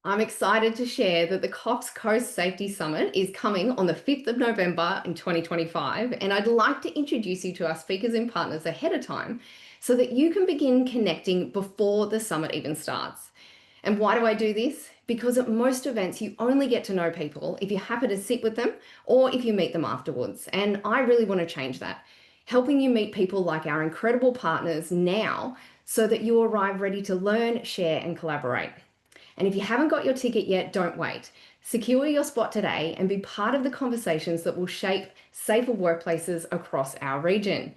I'm excited to share that the Coffs Coast Safety Summit is coming on the 5th of November in 2025, and I'd like to introduce you to our speakers and partners ahead of time so that you can begin connecting before the summit even starts. And why do I do this? Because at most events, you only get to know people if you happen to sit with them or if you meet them afterwards. And I really want to change that, helping you meet people like our incredible partners now so that you arrive ready to learn, share, and collaborate. And if you haven't got your ticket yet, don't wait. Secure your spot today and be part of the conversations that will shape safer workplaces across our region.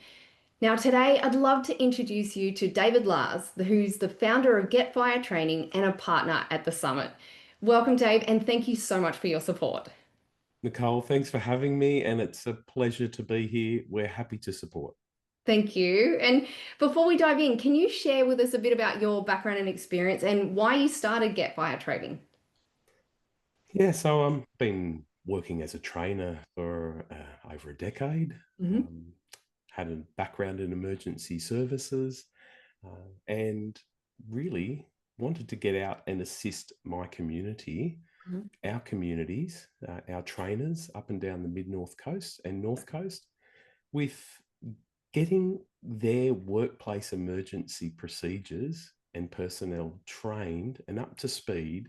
Now, today, I'd love to introduce you to David Laarz, who's the founder of Get Fire Training and a partner at the summit. Welcome, Dave, and thank you so much for your support. Nicole, thanks for having me, and it's a pleasure to be here. We're happy to support. Thank you. And before we dive in, can you share with us a bit about your background and experience and why you started Get Fire Training? Yeah, so I've been working as a trainer for over a decade. Hmm. Um, had a background in emergency services, and really wanted to get out and assist my community, our communities, our trainers up and down the mid-north coast and north coast with getting their workplace emergency procedures and personnel trained and up to speed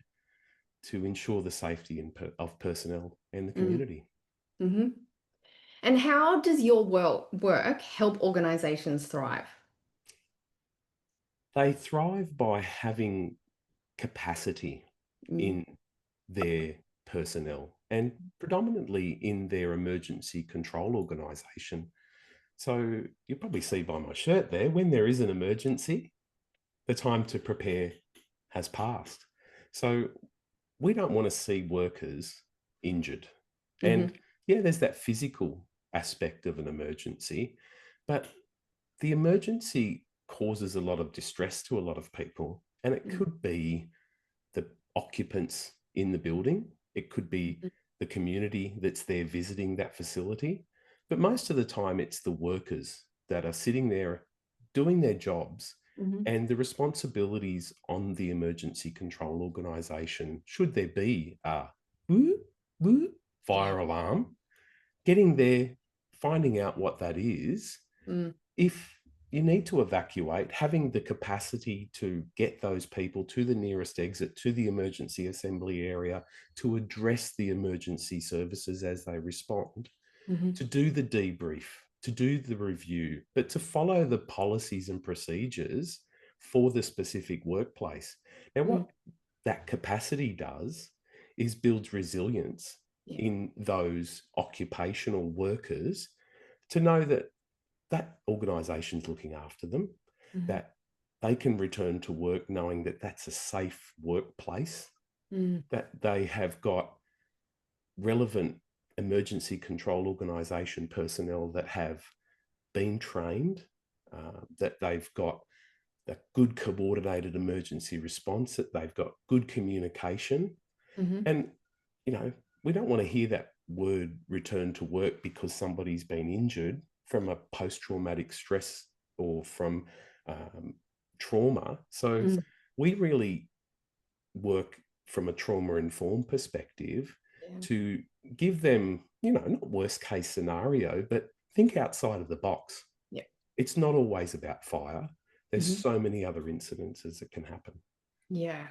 to ensure the safety of personnel and the community. Mm-hmm. And how does your work help organizations thrive? They thrive by having capacity Mm, in their personnel and predominantly in their emergency control organisation. So you'll probably see by my shirt there, when there is an emergency, the time to prepare has passed. So we don't want to see workers injured. And mhm, yeah, there's that physical aspect of an emergency, but the emergency causes a lot of distress to a lot of people. And it mm, could be the occupants in the building, it could be mhm, the community that's there visiting that facility. But most of the time, it's the workers that are sitting there doing their jobs, mhm, and the responsibilities on the emergency control organisation, should there be a whoop, whoop, yeah. fire alarm, getting there, finding out what that is. Mm, If you need to evacuate, having the capacity to get those people to the nearest exit, to the emergency assembly area, to address the emergency services as they respond, mhm, to do the debrief, to do the review, but to follow the policies and procedures for the specific workplace. Now, mm, what that capacity does is builds resilience yeah. in those occupational workers to know that that organisation's looking after them, Mhm, that they can return to work knowing that that's a safe workplace, mm, that they have got relevant emergency control organisation personnel that have been trained, that they've got a good coordinated emergency response, that they've got good communication. mhm, And, you know, we don't want to hear that word return to work because somebody's been injured from a post traumatic stress or from um, trauma. So mm, we really work from a trauma informed perspective yeah. to give them, you know, not worst case scenario, but think outside of the box. Yeah. It's not always about fire. There's Mhm, so many other incidences that can happen. yeah.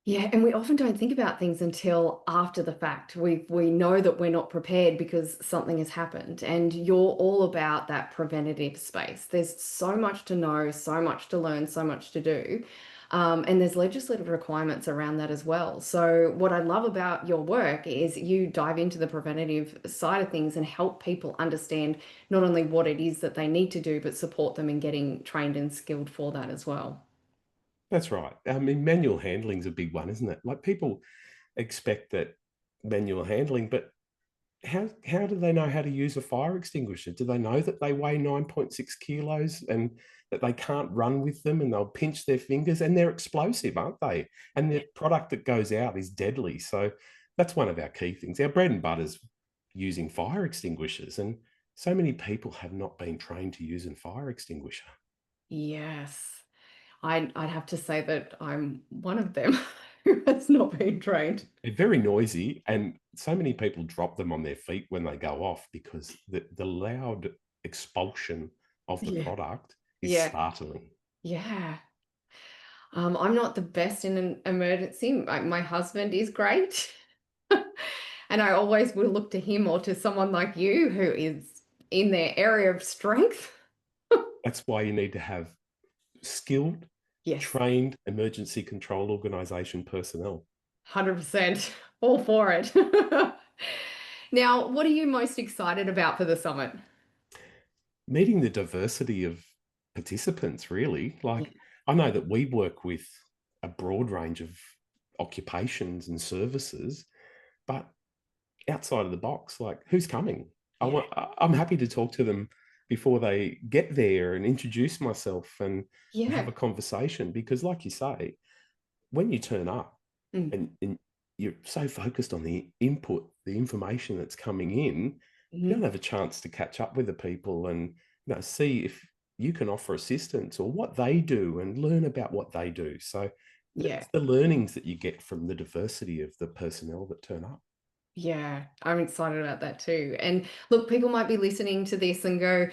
Yeah, and we often don't think about things until after the fact. We know that we're not prepared because something has happened, and you're all about that preventative space. There's so much to know, so much to learn, so much to do. And there's legislative requirements around that as well. So what I love about your work is you dive into the preventative side of things and help people understand not only what it is that they need to do, but support them in getting trained and skilled for that as well. That's right. I mean, manual handling's a big one, isn't it? Like people expect that manual handling, but how do they know how to use a fire extinguisher? Do they know that they weigh 9.6 kilos and that they can't run with them and they'll pinch their fingers, and they're explosive, aren't they? And the product that goes out is deadly. So that's one of our key things. Our bread and butter's using fire extinguishers, and so many people have not been trained to use a fire Yes. I'd have to say that I'm one of them. That's not being trained. They're very noisy, and so many people drop them on their feet when they go off because the loud expulsion of the Yeah. product is Yeah. startling. Yeah. I'm not the best in an emergency. My husband is great. And I always will look to him or to someone like you who is in their area of strength. That's why you need to have skilled, Yes, trained emergency control organization personnel. 100%. All for it. Now, what are you most excited about for the summit? Meeting the diversity of participants, really. Yeah. Like, I know that we work with a broad range of occupations and services, but outside of the box, like, who's coming? Yeah. I'm happy to talk to them before they get there and introduce myself and have Yeah. a conversation, because like you say, when you turn up Mm. and you're so focused on the input, the information that's coming in, you don't Mhm. have a chance to catch up with the people and, see if you can offer assistance or what they do and learn about what they do. So Yeah. it's the learnings that you get from the diversity of the personnel that turn up. Yeah, I'm excited about that too. And look, people might be listening to this and go,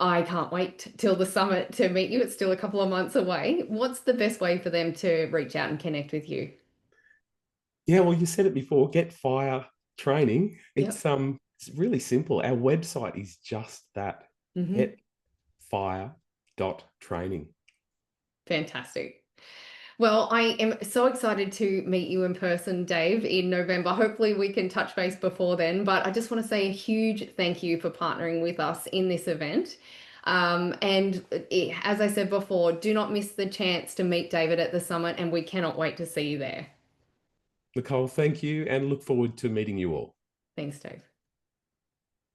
I can't wait till the summit to meet you. It's still a couple of months away. What's the best way for them to reach out and connect with you? Yeah, well, you said it before, get fire training. Yep. It's really simple. Our website is just that, Hmm. getfire.training. Fantastic. Well, I am so excited to meet you in person, Dave, in November. Hopefully, we can touch base before then. But I just want to say a huge thank you for partnering with us in this event. As I said before, do not miss the chance to meet David at the summit, and we cannot wait to see you there. Nicole, thank you and look forward to meeting you all. Thanks, Dave.